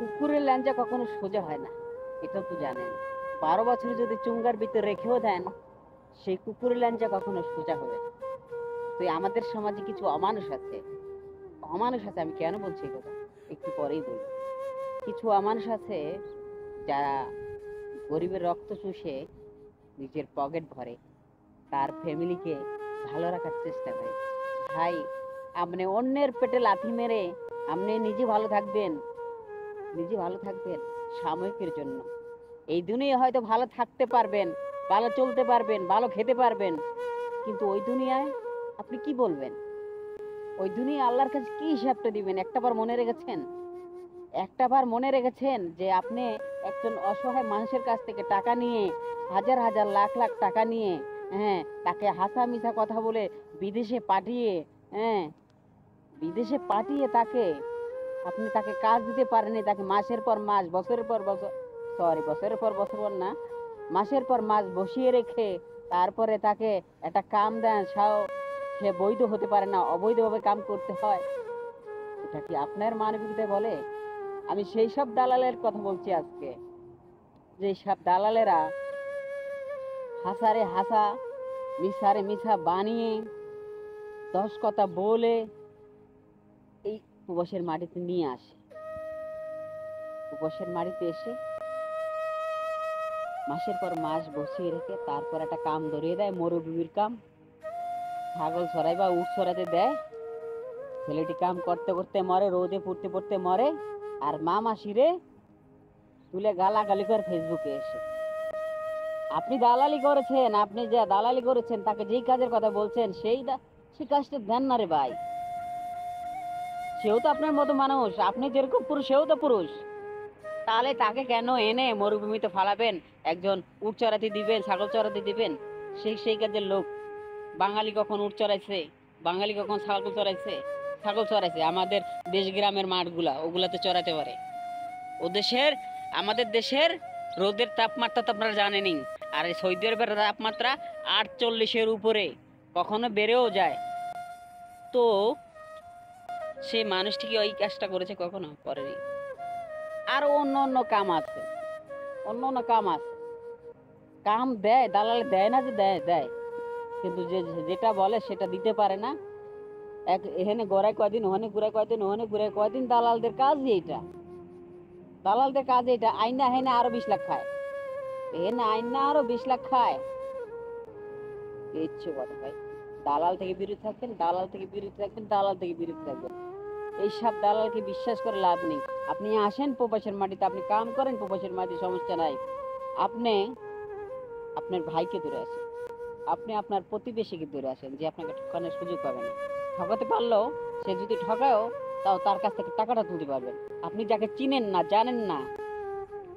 কুকুরের ল্যাঞ্জা কখনো সোজা হয় না, এটা তো জানেন। 12 বছর যদি চুঙ্গার ভিতরে রেখেও দেন, সেই কুকুরের ল্যাঞ্জা কখনো সোজা হবে না। তো আমাদের সমাজে কিছু অমানুষ আছে। অমানুষ আছে, আমি কেন বলছি এই কথা একটু পরেই বলবো। কিছু অমানুষ আছে যারা গরিবের রক্ত চুষে নিজের পকেট ভরে, তার ফ্যামিলিকে ভালো রাখার চেষ্টা করে। ভাই, আপনি অন্যের পেটে লাথি মেরে আপনি নিজে ভালো থাকবেন, নিজে ভালো থাকবেন সাময়িকের জন্য। এই দুনিয়ায় হয়তো ভালো থাকতে পারবেন, ভালো চলতে পারবেন, ভালো খেতে পারবেন, কিন্তু ওই দুনিয়ায় আপনি কি বলবেন? ওই দুনিয়া আল্লাহর কাছে কি হিসাবটা দিবেন? একটাবার মনে রেখেছেন? একটাবার মনে রেখেছেন যে আপনি একজন অসহায় মানুষের কাছ থেকে টাকা নিয়ে, হাজার হাজার লাখ লাখ টাকা নিয়ে, হ্যাঁ, তাকে হাসা মিশা কথা বলে বিদেশে পাঠিয়ে, হ্যাঁ, বিদেশে পাঠিয়ে তাকে, আপনি তাকে কাজ দিতে পারেননি, তাকে মাসের পর মাস, বছরের পর বছর, সরি বছরের পর বছর না, মাসের পর মাস বসিয়ে রেখে তারপরে তাকে একটা কাম দেন, সে বৈধ হতে পারে না, অবৈধভাবে কাম করতে হয়। এটা কি আপনার মানবিকতা বলে? আমি সেই সব দালালের কথা বলছি আজকে, যে সব দালালেরা হাসারে হাসা, মিশারে মিশা বানিয়ে, 10 কথা বলে এই প্রবাসের মাটিতে নিয়ে আসে। প্রবাসের মাটিতে এসে মাসের পর মাস বসিয়ে রেখে তারপর একটা কাম ধরিয়ে দেয়, মরুভূমির কাম, ছাগল চড়াই বা উট চড়াতে দেয়। ছেলেটি কাম করতে করতে মরে, রোদে পড়তে পড়তে মরে, আর মা মাসিরে তুলে গালাগালি করে ফেসবুকে এসে। আপনি দালালি করেছেন, আপনি যা দালালি করেছেন, তাকে যেই কাজের কথা বলছেন সেই কাজটা দেন না রে ভাই। সেও তো আপনার মতো মানুষ, আপনি যেরকম পুরুষ সেও তো পুরুষ। তাহলে তাকে কেন এনে মরুভূমিতে ফালাবেন? একজন উট চড়াতে দিবেন, ছাগল চড়াতে দিবেন? সেই কাজের লোক। বাঙালি কখন উট চড়াইছে? বাঙালি কখন ছাগল চড়াইছে? ছাগল চড়াইছে আমাদের দেশ গ্রামের মাঠগুলা, ওগুলাতে চড়াতে পারে। ও দেশের, আমাদের দেশের রোদের তাপমাত্রা তো আপনারা জানেনই। আর এই সৌদি আরবের তাপমাত্রা 48-এর উপরে, কখনো বেড়েও যায়। তো সে মানুষটি কি ওই কাজটা করেছে? কখনো করেনি। আরো অন্য অন্য কাম আছে, অন্য অন্য কাম আছে। কাম দেয়, দালালে দেয় না যে দেয়, দেয়, কিন্তু যেটা বলে সেটা দিতে পারে না। এখানে গড়ায় কয়দিন, ওখানে ঘুরায় কয়দিন, ওখানে ঘুরায় কয়দিন। দালালদের কাজই এইটা, দালালদের কাজ এইটা। আইনা হেনে আরো 20 লাখ খায়, এখানে আইনা আরো 20 লাখ খায়। ইচ্ছে কথা ভাই, দালাল থেকে বিরত থাকবেন, দালাল থেকে বিরত থাকবেন, দালাল থেকে বিরত থাকবেন। এইসব দালালকে বিশ্বাস করে লাভ নেই। আপনি আসেন প্রবাসের মাটিতে, আপনি কাম করেন প্রবাসের মাটি, সমস্যা নাই। আপনি আপনার ভাইকে ধরে আসেন, আপনি আপনার প্রতিবেশীকে ধরে আসেন, যে আপনাকে ঠকানোর সুযোগ পাবে না। ঠকাতে পারলেও, সে যদি ঠকায়ও, তাও তার কাছ থেকে টাকাটা তুলতে পারবেন। আপনি যাকে চিনেন না, জানেন না,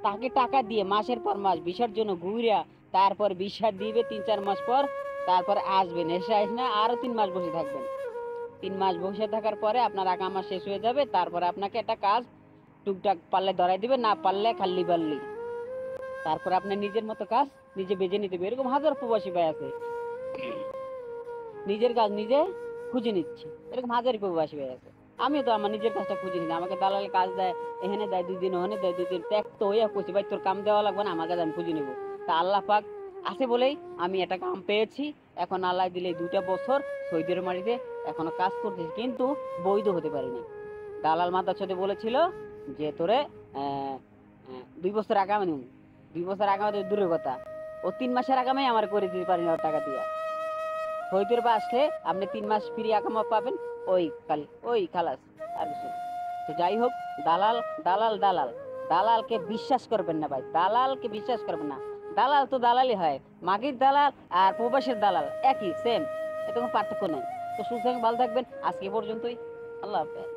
তাকে টাকা দিয়ে মাসের পর মাস ভিসার জন্য ঘুরিয়া, তারপর ভিসা দিবে 3-4 মাস পর, তারপর আসবেন। এসে আস না, আরো 3 মাস বসে থাকবেন। 3 মাস বসে থাকার পরে আপনার আকামা শেষ হয়ে যাবে, তারপরে আপনাকে একটা কাজ টুকটাক পারলে ধরাই দিবে, না পারলে খাল্লি বাল্লি। তারপর আপনি নিজের মতো কাজ নিজে বেজে নিতে হবে। এরকম হাজার প্রবাসী ভাই আছে, নিজের কাজ নিজে খুঁজে নিচ্ছে। এরকম হাজার প্রবাসী ভাই আছে। আমিও তো আমার নিজের কাজটা খুঁজে নিই, আমাকে দালালে কাজ দেয়, এখানে দেয় 2 দিন, ওখানে দেয় 2 দিন, ত্যাগ তো হইয়া কইছি ভাই তোর কাম দেওয়া লাগবে না, আমার কাজ আমি খুঁজে নেবো। তা আল্লাহ পাক আছে বলেই আমি একটা কাম পেয়েছি। এখন আল্লাহ দিলে 2টা বছর সৌদির মাটিতে এখনো কাজ করতেছি, কিন্তু বৈধ হতে পারিনি। দালাল মাথার সাথে বলেছিল যে তোরে 2 বছর আগামে নিব, 2 বছর আগামে দূরের কথা, ও 3 মাসের আগামে আমার করে দিতে পারিনি ওর টাকা দিয়া। সৌদির বা আসলে আপনি 3 মাস ফ্রি আকামা পাবেন, ওই খালি ওই খালাস, আর কিছু না। তো যাই হোক, দালাল দালাল দালাল, দালালকে বিশ্বাস করবেন না ভাই, দালালকে বিশ্বাস করবেন না। দালাল তো দালালই হয়, মাগির দালাল আর প্রবাসের দালাল একই সেম, এতে কোনো পার্থক্য নেই। তো সুস্থ ভালো থাকবেন, আজকে পর্যন্তই। আল্লাহ হাফেজ।